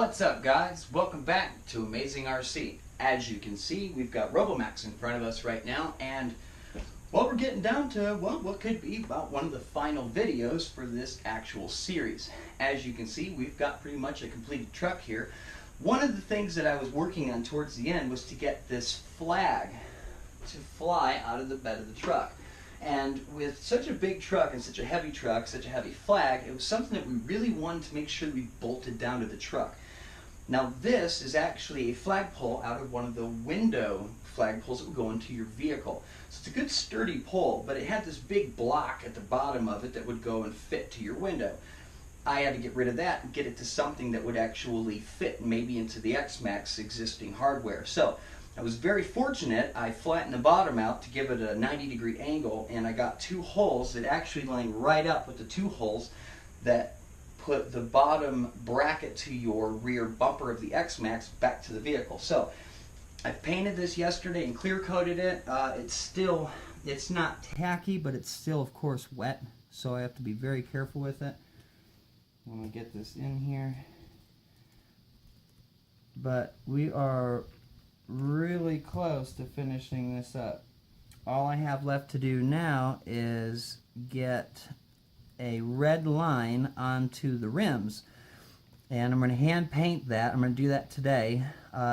What's up, guys? Welcome back to Amazing RC. As you can see, we've got ROBO-MAXX in front of us right now, and well, we're getting down to what could be about one of the final videos for this actual series. As you can see, we've got pretty much a completed truck here. One of the things that I was working on towards the end was to get this flag to fly out of the bed of the truck. And with such a big truck and such a heavy truck, such a heavy flag, it was something that we really wanted to make sure we bolted down to the truck. Now this is actually a flagpole out of one of the window flagpoles that would go into your vehicle. So it's a good sturdy pole, but it had this big block at the bottom of it that would go and fit to your window. I had to get rid of that and get it to something that would actually fit maybe into the X-MAXX existing hardware. So I was very fortunate. I flattened the bottom out to give it a 90-degree angle, and I got two holes that actually line right up with the two holes that put the bottom bracket to your rear bumper of the X-MAXX back to the vehicle. So I painted this yesterday and clear coated it. It's not tacky, but it's still, of course, wet, so I have to be very careful with it. I'm going to get this in here. But we are really close to finishing this up. All I have left to do now is get a red line onto the rims, and I'm going to hand paint that. I'm going to do that today.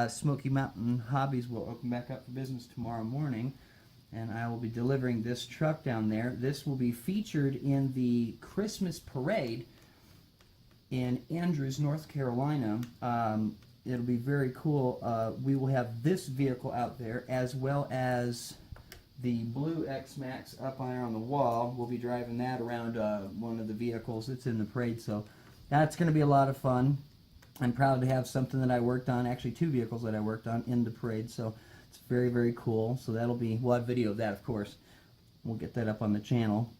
Smoky Mountain Hobbies will open back up for business tomorrow morning, and I will be delivering this truck down there. This will be featured in the Christmas parade in Andrews, North Carolina. It'll be very cool. We will have this vehicle out there, as well as the blue X-MAXX up on the wall. We'll be driving that around one of the vehicles that's in the parade, so that's going to be a lot of fun. I'm proud to have something that I worked on, actually two vehicles that I worked on in the parade, so it's very, very cool. So that'll be, we'll have video of that, of course. We'll get that up on the channel.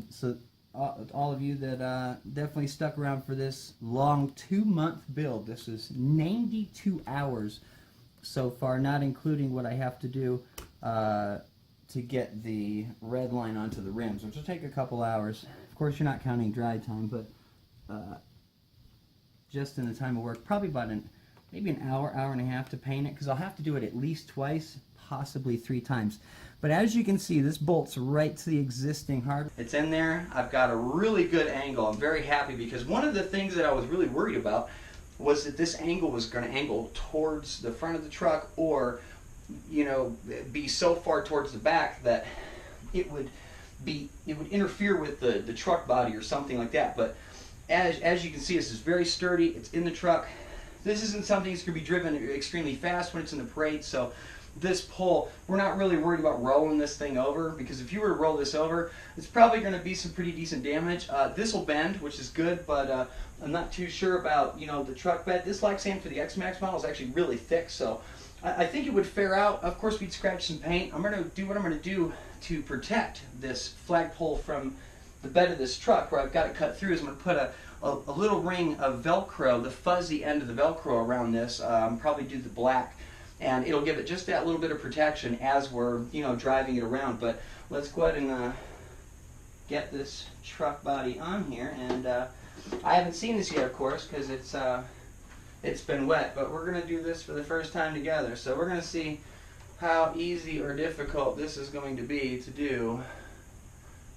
So all of you that definitely stuck around for this long 2-month build. This is 92 hours so far, not including what I have to do to get the red line onto the rims, which will take a couple hours. Of course, you're not counting dry time, but just in the time of work, probably about maybe an hour, hour and a half to paint it, because I'll have to do it at least twice, possibly 3 times. But as you can see, this bolts right to the existing hardware. It's in there. I've got a really good angle. I'm very happy, because one of the things that I was really worried about was that this angle was going to angle towards the front of the truck, or be so far towards the back that it would interfere with the truck body or something like that. But as you can see, this is very sturdy. It's in the truck. This isn't something that's going to be driven extremely fast when it's in the parade, so this pole, we're not really worried about rolling this thing over, because if you were to roll this over, it's probably going to be some pretty decent damage. This will bend, which is good, but I'm not too sure about the truck bed. This Lexan for the X-MAXX model is actually really thick, so I think it would fare out. Of course, we'd scratch some paint. I'm going to do what I'm going to do to protect this flagpole from the bed of this truck, where I've got it cut through, is I'm going to put a little ring of Velcro, the fuzzy end of the Velcro around this, probably do the black, and it'll give it just that little bit of protection as we're driving it around. But let's go ahead and get this truck body on here, and I haven't seen this yet, of course, because it's been wet, but we're going to do this for the first time together, so we're going to see how easy or difficult this is going to be to do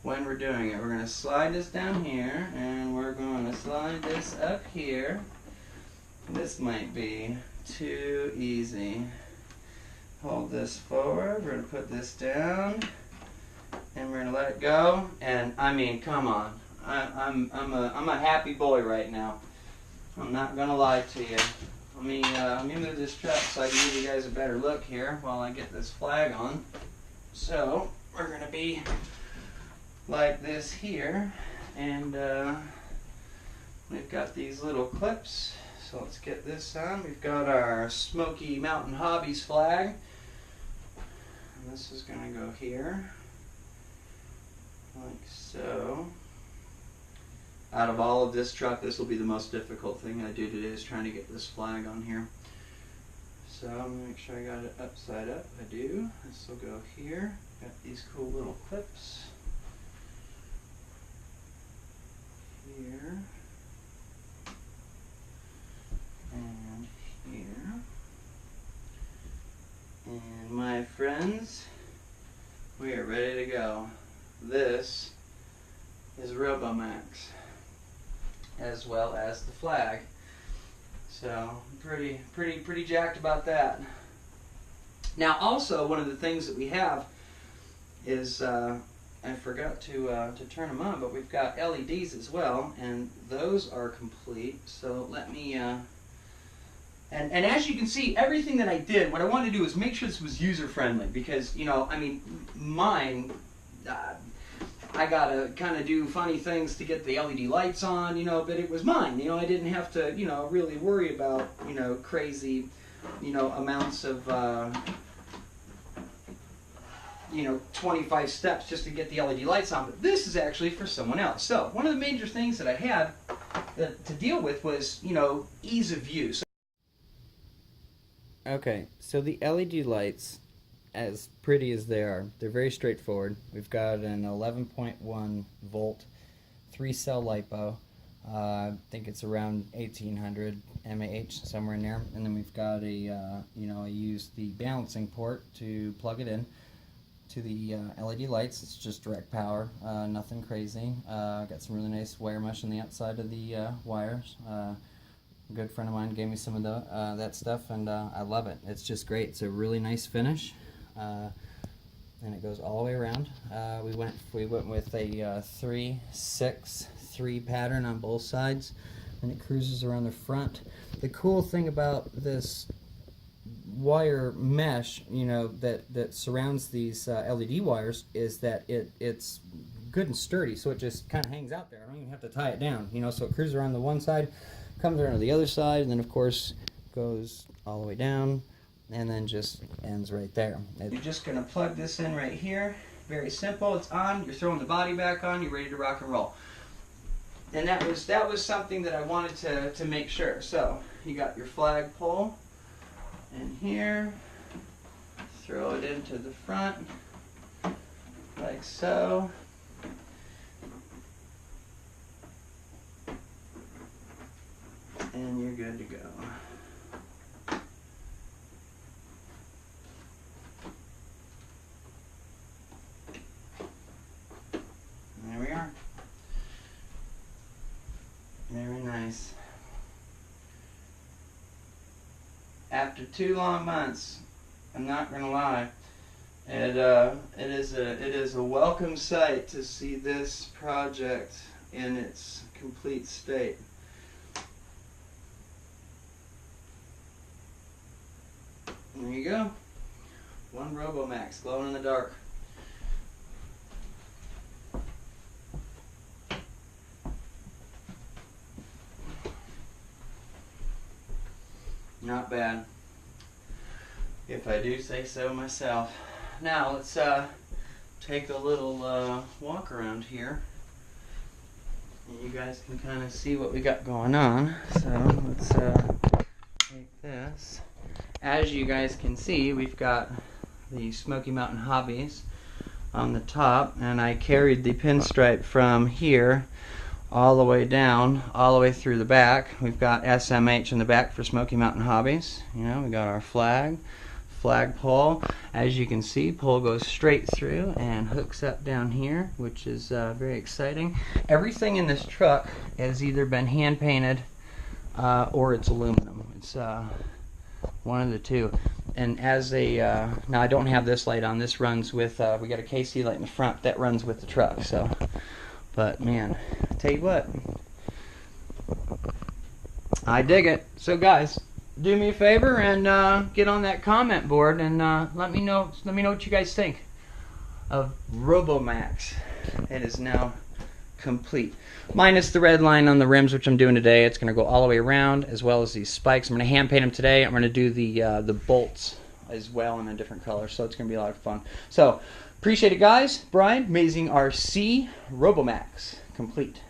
when we're doing it. We're going to slide this down here, and we're going to slide this up here. This might be too easy. Hold this forward, we're going to put this down, and we're going to let it go, and I mean, come on. I'm a happy boy right now. I'm not going to lie to you. Let me move this truck so I can give you guys a better look here while I get this flag on. So we're going to be like this here, and we've got these little clips. So let's get this on. We've got our Smoky Mountain Hobbies flag, and this is going to go here, like so. Out of all of this truck, this will be the most difficult thing I do today, is trying to get this flag on here. So I'm going to make sure I got it upside up. I do. This will go here. Got these cool little clips here. And as well as the flag. So pretty jacked about that. Now also, one of the things that we have is, I forgot to turn them on, but we've got LEDs as well, and those are complete. So let me, and as you can see, everything that I did, what I wanted to do is make sure this was user-friendly, because, you know, I mean, mine, I gotta kind of do funny things to get the LED lights on, you know, but it was mine, you know, I didn't have to, you know, really worry about, you know, crazy, you know, amounts of, you know, 25 steps just to get the LED lights on, but this is actually for someone else. So one of the major things that I had to deal with was, you know, ease of use. Okay, so the LED lights, as pretty as they are, they're very straightforward. We've got an 11.1 volt 3-cell LiPo. I think it's around 1800 mAh, somewhere in there. And then we've got a, you know, I used the balancing port to plug it in to the LED lights. It's just direct power, nothing crazy. Got some really nice wire mesh on the outside of the wires. A good friend of mine gave me some of the that stuff, and I love it. It's just great. It's a really nice finish, and it goes all the way around. We went with a 3-6-3 pattern on both sides, and it cruises around the front. The cool thing about this wire mesh, you know, that surrounds these LED wires is that it's good and sturdy, so it just kind of hangs out there. I don't even have to tie it down, you know, so it cruises around the one side, comes around to the other side, and then of course goes all the way down, and then just ends right there. You're just going to plug this in right here. Very simple. It's on. You're throwing the body back on. You're ready to rock and roll. And that was something that I wanted to make sure. So you got your flagpole in here. Throw it into the front like so. And you're good to go. There we are. Very nice. After 2 long months, I'm not gonna lie, it is a welcome sight to see this project in its complete state. There you go. One ROBO-MAXX glowing in the dark. Not bad, if I do say so myself. Now let's take a little walk around here, and you guys can kind of see what we got going on. So let's take this. As you guys can see, we've got the Smoky Mountain Hobbies on the top, and I carried the pinstripe from here all the way down, all the way through the back. We've got SMH in the back for Smoky Mountain Hobbies. You know, we got our flagpole. As you can see, pole goes straight through and hooks up down here, which is very exciting. Everything in this truck has either been hand painted or it's aluminum. It's one of the two. And as a now I don't have this light on. This runs with we got a KC light in the front that runs with the truck. So, but man, I tell you what, I dig it. So guys, do me a favor and get on that comment board and let me know what you guys think of ROBO-MAXX. It is now complete, minus the red line on the rims, which I'm doing today. It's going to go all the way around, as well as these spikes. I'm going to hand paint them today. I'm going to do the bolts as well in a different color, so it's going to be a lot of fun. So appreciate it, guys. Brian, Amazing RC ROBO-MAXX complete.